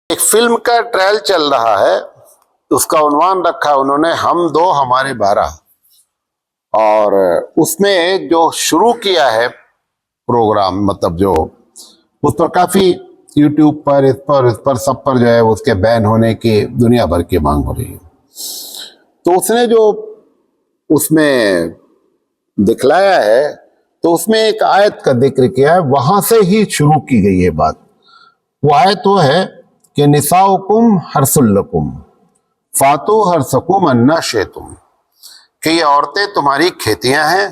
ایک فلم کا ٹرائل چل رہا ہے، اس کا عنوان رکھا انہوں نے ہم دو ہمارے 12، اور اس میں جو شروع کیا ہے پروگرام، مطلب جو اس پر کافی یوٹیوب پر اس پر سب پر جو ہے اس کے بین ہونے کی دنیا بھر کی مانگ ہو رہی ہے. تو اس نے جو اس میں دکھلایا ہے تو اس میں ایک آیت کا ذکر کیا ہے، وہاں سے ہی شروع کی گئی ہے بات. وہ آیت وہ ہے کہ نساؤکم حرث لکم فاتو حرثکم انا شئتم، کہ یہ عورتیں تمہاری کھیتیاں ہیں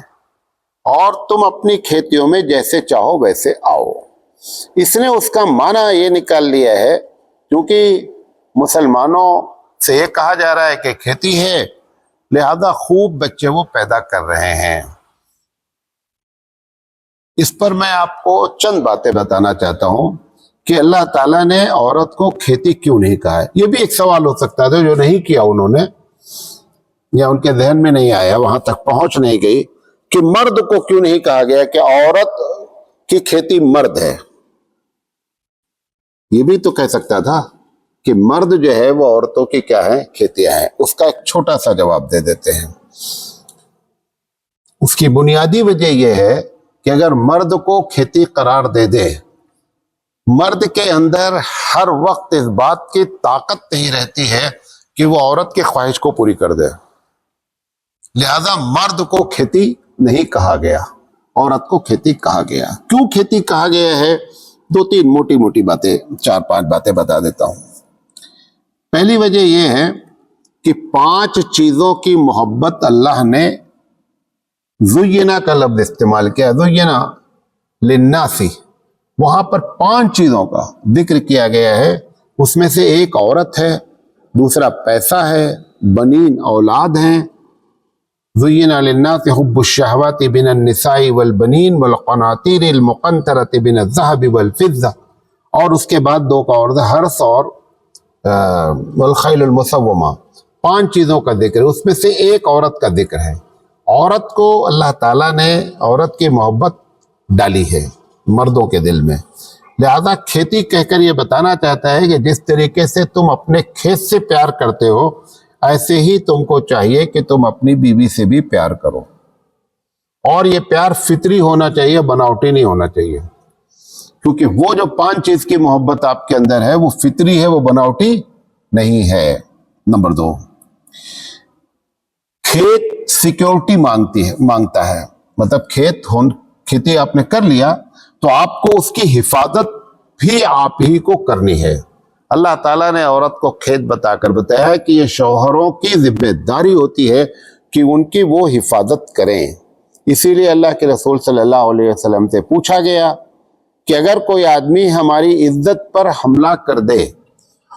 اور تم اپنی کھیتیوں میں جیسے چاہو ویسے آؤ. اس نے اس کا معنی یہ نکال لیا ہے، کیونکہ مسلمانوں سے یہ کہا جا رہا ہے کہ کھیتی ہے لہذا خوب بچے وہ پیدا کر رہے ہیں. اس پر میں آپ کو چند باتیں بتانا چاہتا ہوں کہ اللہ تعالیٰ نے عورت کو کھیتی کیوں نہیں کہا ہے. یہ بھی ایک سوال ہو سکتا تھا جو نہیں کیا انہوں نے، یا ان کے ذہن میں نہیں آیا، وہاں تک پہنچ نہیں گئی کہ مرد کو کیوں نہیں کہا گیا کہ عورت کی کھیتی مرد ہے. یہ بھی تو کہہ سکتا تھا کہ مرد جو ہے وہ عورتوں کی کیا ہے، کھیتیاں ہیں. اس کا ایک چھوٹا سا جواب دے دیتے ہیں. اس کی بنیادی وجہ یہ ہے کہ اگر مرد کو کھیتی قرار دے دے، مرد کے اندر ہر وقت اس بات کی طاقت نہیں رہتی ہے کہ وہ عورت کی خواہش کو پوری کر دے، لہذا مرد کو کھیتی نہیں کہا گیا، عورت کو کھیتی کہا گیا. کیوں کھیتی کہا گیا ہے؟ دو تین موٹی موٹی باتیں، 4-5 باتیں بتا دیتا ہوں. پہلی وجہ یہ ہے کہ 5 چیزوں کی محبت اللہ نے زینا کا لفظ استعمال کیا، زینا للناسی، وہاں پر 5 چیزوں کا ذکر کیا گیا ہے. اس میں سے ایک عورت ہے، دوسرا پیسہ ہے، بنین اولاد ہیں. زین للناس حب الشہوات من النساء والبنین والقناطیر المقنطرۃ من الذهب والفضہ، اور اس کے بعد 2 کا اور حرث اور والخیل المسومہ. 5 چیزوں کا ذکر ہے، اس میں سے ایک عورت کا ذکر ہے. عورت کو اللہ تعالیٰ نے عورت کی محبت ڈالی ہے مردوں کے دل میں، لہذا کھیتی کہہ کر یہ بتانا چاہتا ہے کہ جس طریقے سے تم اپنے کھیت سے پیار کرتے ہو، ایسے ہی تم کو چاہیے کہ تم اپنی بیوی سے بھی پیار کرو. اور یہ پیار فطری ہونا چاہیے، بناوٹی نہیں ہونا چاہیے، کیونکہ وہ جو 5 چیز کی محبت آپ کے اندر ہے وہ فطری ہے، وہ بناوٹی نہیں ہے. نمبر 2، کھیت سیکیورٹی مانگتا ہے. مطلب کھیتی آپ نے کر لیا تو آپ کو اس کی حفاظت بھی آپ ہی کو کرنی ہے. اللہ تعالیٰ نے عورت کو کھیت بتا کر بتایا کہ یہ شوہروں کی ذمہ داری ہوتی ہے کہ ان کی وہ حفاظت کریں. اسی لیے اللہ کے رسول صلی اللہ علیہ وسلم سے پوچھا گیا کہ اگر کوئی آدمی ہماری عزت پر حملہ کر دے،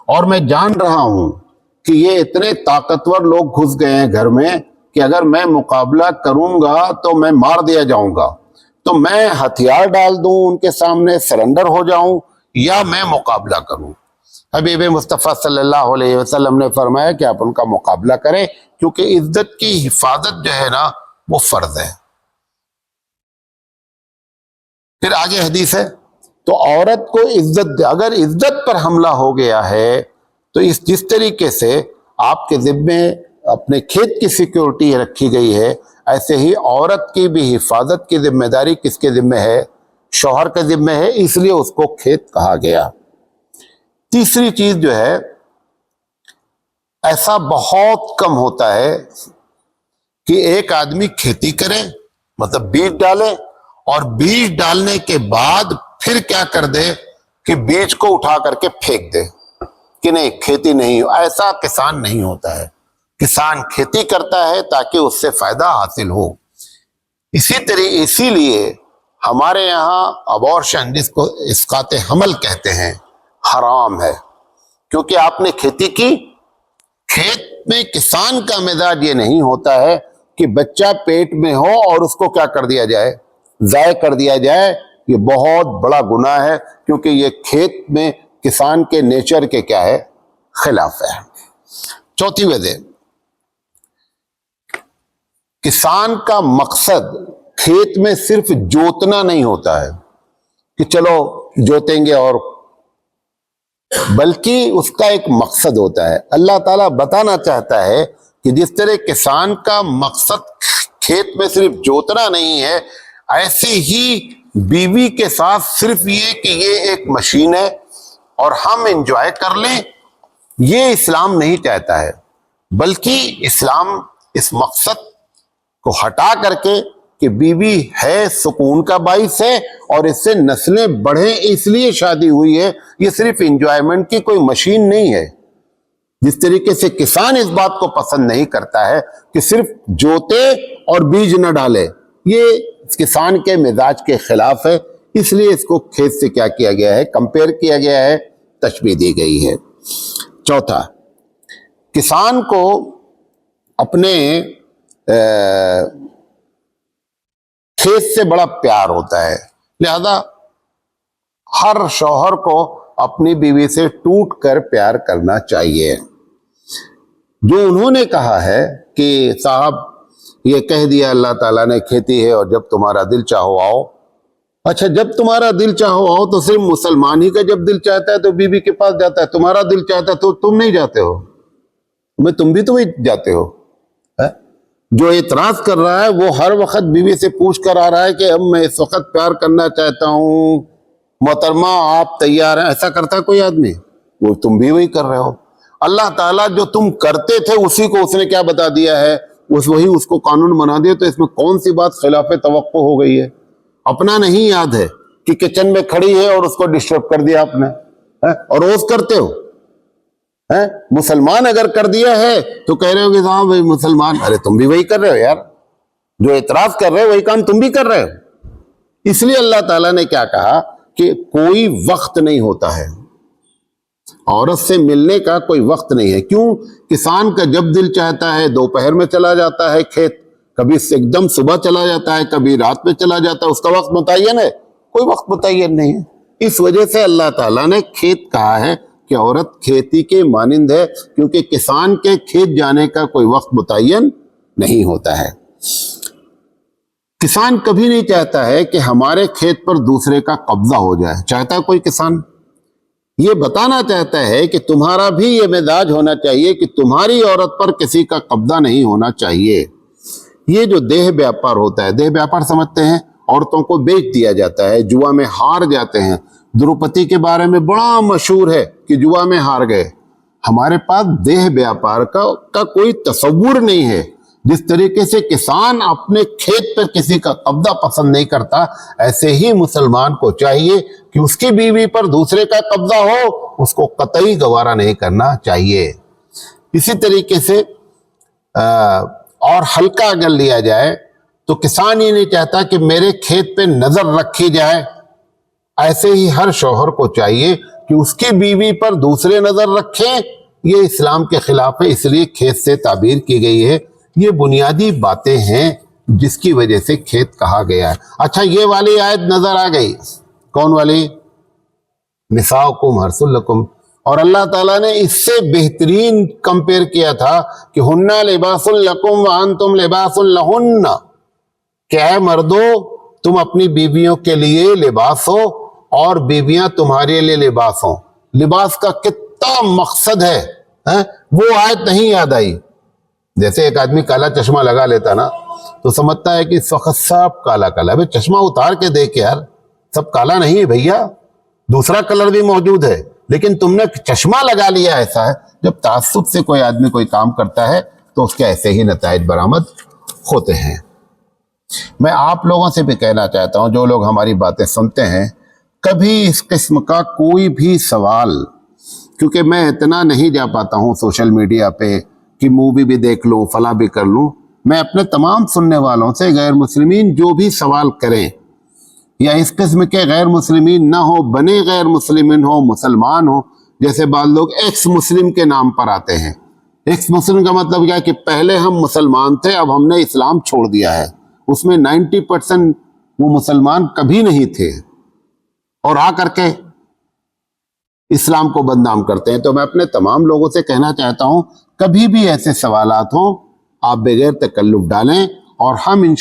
اور میں جان رہا ہوں کہ یہ اتنے طاقتور لوگ گھس گئے ہیں گھر میں کہ اگر میں مقابلہ کروں گا تو میں مار دیا جاؤں گا، تو میں ہتھیار ڈال دوں ان کے سامنے، سرنڈر ہو جاؤں، یا میں مقابلہ کروں. حبیب مصطفیٰ صلی اللہ علیہ وسلم نے فرمایا کہ آپ ان کا مقابلہ کریں، کیونکہ عزت کی حفاظت جو ہے نا وہ فرض ہے. پھر آگے حدیث ہے، تو عورت کو عزت، اگر عزت پر حملہ ہو گیا ہے تو جس طریقے سے آپ کے ذمے اپنے کھیت کی سیکیورٹی رکھی گئی ہے، ایسے ہی عورت کی بھی حفاظت کی ذمہ داری کس کے ذمے ہے؟ شوہر کے ذمے ہے، اس لیے اس کو کھیت کہا گیا. تیسری چیز جو ہے، ایسا بہت کم ہوتا ہے کہ ایک آدمی کھیتی کرے، مطلب بیج ڈالے، اور بیج ڈالنے کے بعد پھر کیا کر دے کہ بیج کو اٹھا کر کے پھینک دے کہ نہیں کھیتی نہیں. ایسا کسان نہیں ہوتا ہے. کسان کھیتی کرتا ہے تاکہ اس سے فائدہ حاصل ہو. اسی لیے ہمارے یہاں ابورشن، جس کو اسقاط حمل کہتے ہیں، حرام ہے، کیونکہ آپ نے کھیتی کی. کھیت میں کسان کا مزاج یہ نہیں ہوتا ہے کہ بچہ پیٹ میں ہو اور اس کو کیا کر دیا جائے، ضائع کر دیا جائے. یہ بہت بڑا گناہ ہے، کیونکہ یہ کھیت میں کسان کے نیچر کے کیا ہے، خلاف ہے. چوتھی وجہ، کسان کا مقصد کھیت میں صرف جوتنا نہیں ہوتا ہے کہ چلو جوتیں گے اور بلکہ اس کا ایک مقصد ہوتا ہے. اللہ تعالیٰ بتانا چاہتا ہے کہ جس طرح کسان کا مقصد کھیت میں صرف جوتنا نہیں ہے، ایسے ہی بیوی کے ساتھ صرف یہ کہ یہ ایک مشین ہے اور ہم انجوائے کر لیں، یہ اسلام نہیں چاہتا ہے. بلکہ اسلام اس مقصد کو ہٹا کر کے کہ بیوی ہے سکون کا باعث ہے اور اس سے نسلیں بڑھیں اس لیے شادی ہوئی ہے، یہ صرف انجوائمنٹ کی کوئی مشین نہیں ہے. جس طریقے سے کسان اس بات کو پسند نہیں کرتا ہے کہ صرف جوتے اور بیج نہ ڈالے، یہ کسان کے مزاج کے خلاف ہے، اس لیے اس کو کھیت سے کیا کیا گیا ہے، کمپیئر کیا گیا ہے، تشبیہ دی گئی ہے. چوتھا، کسان کو اپنے کھیت سے بڑا پیار ہوتا ہے، لہذا ہر شوہر کو اپنی بیوی سے ٹوٹ کر پیار کرنا چاہیے. جو انہوں نے کہا ہے کہ صاحب یہ کہہ دیا اللہ تعالیٰ نے کھیتی ہے اور جب تمہارا دل چاہو آؤ. اچھا، جب تمہارا دل چاہو آؤ تو صرف مسلمان ہی کا جب دل چاہتا ہے تو بیوی کے پاس جاتا ہے، تمہارا دل چاہتا ہے تو تم نہیں جاتے ہو، تم بھی تو وہی جاتے ہو. جو اعتراض کر رہا ہے وہ ہر وقت بیوی سے پوچھ کر آ رہا ہے کہ اب میں اس وقت پیار کرنا چاہتا ہوں، محترمہ آپ تیار ہیں؟ ایسا کرتا ہے کوئی آدمی؟ وہ تم بھی وہی کر رہے ہو. اللہ تعالیٰ جو تم کرتے تھے اسی کو اس نے کیا بتا دیا ہے، وہی اس کو قانون بنا دیا. تو اس میں کون سی بات خلاف توقع ہو گئی ہے؟ اپنا نہیں یاد ہے کہ کچن میں کھڑی ہے اور اس کو ڈسٹرب کر دیا آپ نے، اور روز کرتے ہو. مسلمان اگر کر دیا ہے تو کہہ رہے ہو کہ صاحب مسلمان، ارے تم بھی وہی کر رہے ہو یار، جو اعتراض کر رہے ہو وہی کام تم بھی کر رہے ہو. اس لیے اللہ تعالیٰ نے کیا کہا کہ کوئی وقت نہیں ہوتا ہے، عورت سے ملنے کا کوئی وقت نہیں ہے. کیوں؟ کسان کا جب دل چاہتا ہے دوپہر میں چلا جاتا ہے کھیت، کبھی ایک دم صبح چلا جاتا ہے، کبھی رات میں چلا جاتا ہے. اس کا وقت متعین ہے؟ کوئی وقت متعین نہیں ہے. اس وجہ سے اللہ تعالیٰ نے کھیت کہا ہے کہ عورت کھیتی کے مانند ہے، کیونکہ کسان کے کھیت جانے کا کوئی وقت متعین نہیں ہوتا ہے. کسان کبھی نہیں چاہتا ہے کہ ہمارے کھیت پر دوسرے کا قبضہ ہو جائے. چاہتا ہے کوئی کسان؟ یہ بتانا چاہتا ہے کہ تمہارا بھی یہ مزاج ہونا چاہیے کہ تمہاری عورت پر کسی کا قبضہ نہیں ہونا چاہیے. یہ جو دیہ بیاپار ہوتا ہے، دیہ بیاپار سمجھتے ہیں، عورتوں کو بیچ دیا جاتا ہے، جوا میں ہار جاتے ہیں. دروپتی کے بارے میں بڑا مشہور ہے کہ جوا میں ہار گئے. ہمارے پاس دیہ بیاپار کا کوئی تصور نہیں ہے. جس طریقے سے کسان اپنے کھیت پر کسی کا قبضہ پسند نہیں کرتا، ایسے ہی مسلمان کو چاہیے کہ اس کی بیوی پر دوسرے کا قبضہ ہو، اس کو قطعی گوارا نہیں کرنا چاہیے. اسی طریقے سے اور ہلکا اگر لیا جائے تو کسان یہ نہیں چاہتا کہ میرے کھیت پہ نظر رکھی جائے. ایسے ہی ہر شوہر کو چاہیے کہ اس کی بیوی پر دوسرے نظر رکھیں. یہ اسلام کے خلاف ہے، اس لیے کھیت سے تعبیر کی گئی ہے. یہ بنیادی باتیں ہیں جس کی وجہ سے کھیت کہا گیا ہے. اچھا، یہ والی آیت نظر آ گئی، کون والی؟ نساؤکم حرث لکم. اور اللہ تعالیٰ نے اس سے بہترین کمپیئر کیا تھا کہ ہنہ لباس لکم وانتم لباس لہن، کہ اے مردو تم اپنی بیویوں کے لیے لباس ہو اور بیویاں تمہارے لیے لباس ہوں. لباس کا کتنا مقصد ہے، وہ آیت نہیں یاد آئی. جیسے ایک آدمی کالا چشمہ لگا لیتا نا تو سمجھتا ہے کہ اس وقت سب کالا کالا. بھئی چشمہ اتار کے دیکھ یار، سب کالا نہیں ہے بھیا، دوسرا کلر بھی موجود ہے، لیکن تم نے چشمہ لگا لیا. ایسا ہے جب تعصب سے کوئی آدمی کوئی کام کرتا ہے تو اس کے ایسے ہی نتائج برآمد ہوتے ہیں. میں آپ لوگوں سے بھی کہنا چاہتا ہوں، جو لوگ ہماری باتیں سنتے ہیں، کبھی اس قسم کا کوئی بھی سوال، کیونکہ میں اتنا نہیں جا پاتا ہوں سوشل میڈیا پہ کہ مووی بھی دیکھ لوں، فلاں بھی کر لوں. میں اپنے تمام سننے والوں سے غیر مسلمین جو بھی سوال کریں یا اس قسم کے غیر مسلمین نہ ہو، بنے غیر مسلمین ہو، مسلمان ہو، جیسے بعض لوگ ایکس مسلم کے نام پر آتے ہیں. ایکس مسلم کا مطلب کیا کہ پہلے ہم مسلمان تھے، اب ہم نے اسلام چھوڑ دیا ہے. اس میں 90% وہ مسلمان کبھی نہیں تھے اور آ کر کے اسلام کو بدنام کرتے ہیں. تو میں اپنے تمام لوگوں سے کہنا چاہتا ہوں، کبھی بھی ایسے سوالات ہوں آپ بغیر تکلف ڈالیں اور ہم انشاءاللہ